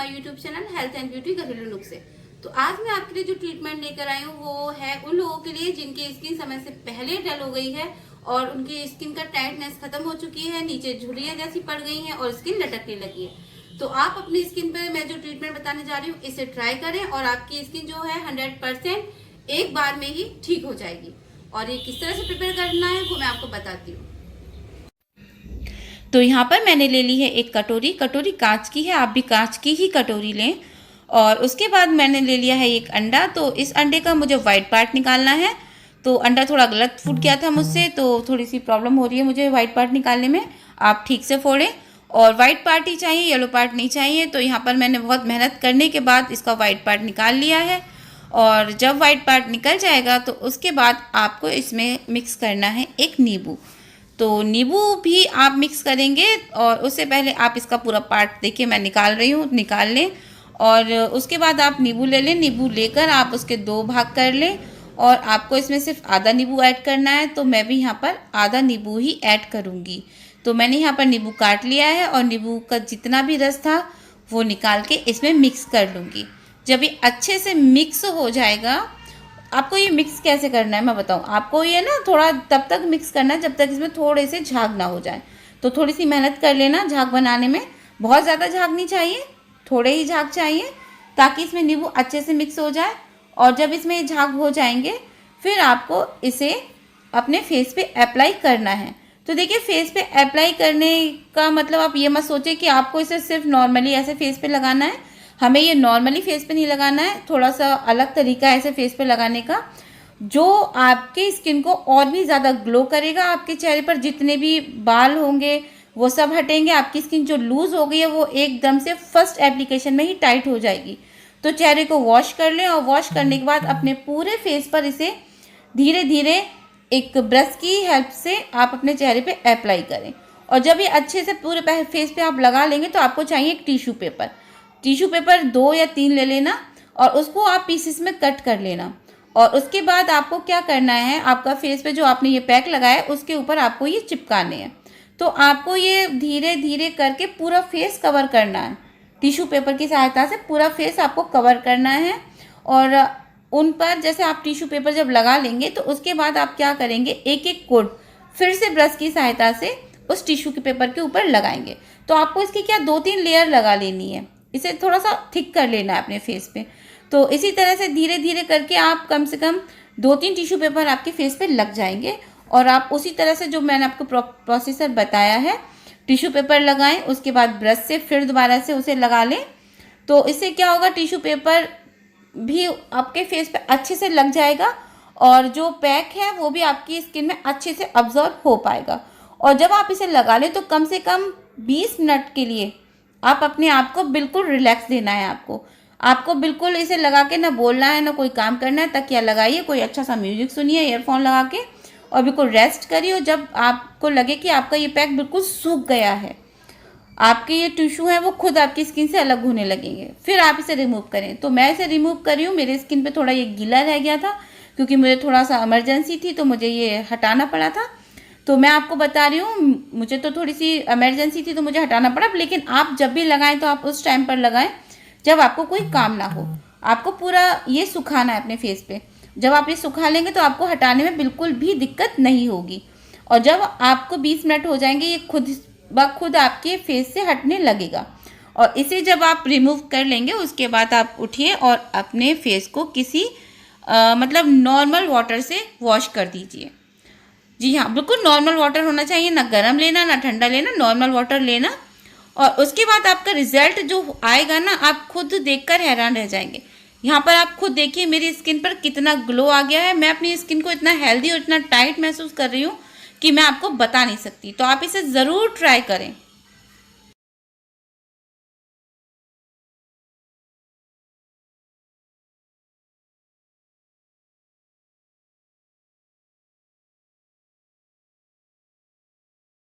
My YouTube channel health and beauty घरेलू नुस्खे। तो आज मैं आपके लिए जो ट्रीटमेंट लेकर आई हूँ वो है उन लोगों के लिए जिनकी स्किन समय से पहले डल हो गई है और उनकी स्किन का टाइटनेस खत्म हो चुकी है, नीचे झुर्रियाँ जैसी पड़ गई हैं और स्किन लटकने लगी है। तो आप अपनी स्किन पर मैं जो ट्रीटमेंट बताने जा रही हूँ इसे ट्राई करें और आपकी स्किन जो है 100% एक बार में ही ठीक हो जाएगी। और ये किस तरह से प्रिपेयर करना है वो मैं आपको बताती हूँ। तो यहाँ पर मैंने ले ली है एक कटोरी कांच की है, आप भी कांच की ही कटोरी लें। और उसके बाद मैंने ले लिया है एक अंडा। तो इस अंडे का मुझे वाइट पार्ट निकालना है। तो अंडा थोड़ा गलत फूट गया था मुझसे, तो थोड़ी सी प्रॉब्लम हो रही है मुझे वाइट पार्ट निकालने में। आप ठीक से फोड़ें और वाइट पार्ट ही चाहिए, येलो पार्ट नहीं चाहिए। तो यहाँ पर मैंने बहुत मेहनत करने के बाद इसका वाइट पार्ट निकाल लिया है। और जब वाइट पार्ट निकल जाएगा तो उसके बाद आपको इसमें मिक्स करना है एक नींबू। तो नींबू भी आप मिक्स करेंगे और उससे पहले आप इसका पूरा पार्ट देखिए मैं निकाल रही हूँ, निकाल लें। और उसके बाद आप नींबू ले लें, नींबू लेकर आप उसके 2 भाग कर लें और आपको इसमें सिर्फ आधा नींबू ऐड करना है। तो मैं भी यहाँ पर आधा नींबू ही ऐड करूँगी। तो मैंने यहाँ पर नींबू काट लिया है और नींबू का जितना भी रस था वो निकाल के इसमें मिक्स कर लूँगी। जब ये अच्छे से मिक्स हो जाएगा, आपको ये मिक्स कैसे करना है मैं बताऊँ आपको। ये ना थोड़ा तब तक मिक्स करना है जब तक इसमें थोड़े से झाग ना हो जाए। तो थोड़ी सी मेहनत कर लेना झाग बनाने में, बहुत ज़्यादा झाग नहीं चाहिए, थोड़े ही झाग चाहिए ताकि इसमें नींबू अच्छे से मिक्स हो जाए। और जब इसमें ये झाग हो जाएंगे फिर आपको इसे अपने फेस पे अप्लाई करना है। तो देखिए फेस पे अप्लाई करने का मतलब आप ये मत सोचें कि आपको इसे सिर्फ नॉर्मली ऐसे फेस पे लगाना है। हमें ये नॉर्मली फेस पे नहीं लगाना है, थोड़ा सा अलग तरीका है ऐसे फेस पे लगाने का जो आपके स्किन को और भी ज़्यादा ग्लो करेगा। आपके चेहरे पर जितने भी बाल होंगे वो सब हटेंगे, आपकी स्किन जो लूज़ हो गई है वो एकदम से फर्स्ट एप्लीकेशन में ही टाइट हो जाएगी। तो चेहरे को वॉश कर लें और वॉश करने के बाद अपने पूरे फेस पर इसे धीरे धीरे एक ब्रश की हेल्प से आप अपने चेहरे पे अप्लाई करें। और जब ये अच्छे से पूरे फेस पे आप लगा लेंगे तो आपको चाहिए एक टिश्यू पेपर 2 या 3 ले लेना और उसको आप पीसेस में कट कर लेना। और उसके बाद आपको क्या करना है, आपका फेस पे जो आपने ये पैक लगाया है उसके ऊपर आपको ये चिपकाने हैं। तो आपको ये धीरे धीरे करके पूरा फेस कवर करना है, टिश्यू पेपर की सहायता से पूरा फेस आपको कवर करना है। और उन पर जैसे आप टिश्यू पेपर जब लगा लेंगे तो उसके बाद आप क्या करेंगे, एक एक कोट फिर से ब्रश की सहायता से उस टिश्यू के पेपर के ऊपर लगाएंगे। तो आपको इसकी क्या 2-3 लेयर लगा लेनी है, इसे थोड़ा सा थिक कर लेना है अपने फेस पे। तो इसी तरह से धीरे धीरे करके आप कम से कम 2-3 टिश्यू पेपर आपके फेस पे लग जाएंगे। और आप उसी तरह से जो मैंने आपको प्रोसीजर बताया है, टिश्यू पेपर लगाएं, उसके बाद ब्रश से फिर दोबारा से उसे लगा लें। तो इससे क्या होगा, टिश्यू पेपर भी आपके फेस पे अच्छे से लग जाएगा और जो पैक है वो भी आपकी स्किन में अच्छे से अब्जॉर्ब हो पाएगा। और जब आप इसे लगा लें तो कम से कम 20 मिनट के लिए आप अपने आप को बिल्कुल रिलैक्स देना है। आपको बिल्कुल इसे लगा के ना बोलना है ना कोई काम करना है। तकिया लगाइए, कोई अच्छा सा म्यूजिक सुनिए ईयरफोन लगा के और बिल्कुल रेस्ट करिए। और जब आपको लगे कि आपका ये पैक बिल्कुल सूख गया है, आपके ये टिश्यू है वो खुद आपकी स्किन से अलग होने लगेंगे, फिर आप इसे रिमूव करें। तो मैं इसे रिमूव कर रही हूँ, मेरे स्किन पे थोड़ा ये गीला रह गया था क्योंकि मुझे थोड़ा सा इमरजेंसी थी तो मुझे ये हटाना पड़ा था। तो मैं आपको बता रही हूँ, मुझे तो थोड़ी सी इमरजेंसी थी तो मुझे हटाना पड़ा। लेकिन आप जब भी लगाएं तो आप उस टाइम पर लगाएं जब आपको कोई काम ना हो। आपको पूरा ये सुखाना है अपने फेस पे। जब आप ये सुखा लेंगे तो आपको हटाने में बिल्कुल भी दिक्कत नहीं होगी। और जब आपको 20 मिनट हो जाएंगे ये खुद ब खुद आपके फेस से हटने लगेगा। और इसे जब आप रिमूव कर लेंगे उसके बाद आप उठिए और अपने फेस को किसी मतलब नॉर्मल वाटर से वॉश कर दीजिए। जी हाँ, बिल्कुल नॉर्मल वाटर होना चाहिए, ना गर्म लेना ना ठंडा लेना, नॉर्मल वाटर लेना। और उसके बाद आपका रिजल्ट जो आएगा ना, आप खुद देखकर हैरान रह जाएंगे। यहाँ पर आप खुद देखिए मेरी स्किन पर कितना ग्लो आ गया है। मैं अपनी स्किन को इतना हेल्दी और इतना टाइट महसूस कर रही हूँ कि मैं आपको बता नहीं सकती। तो आप इसे ज़रूर ट्राई करें।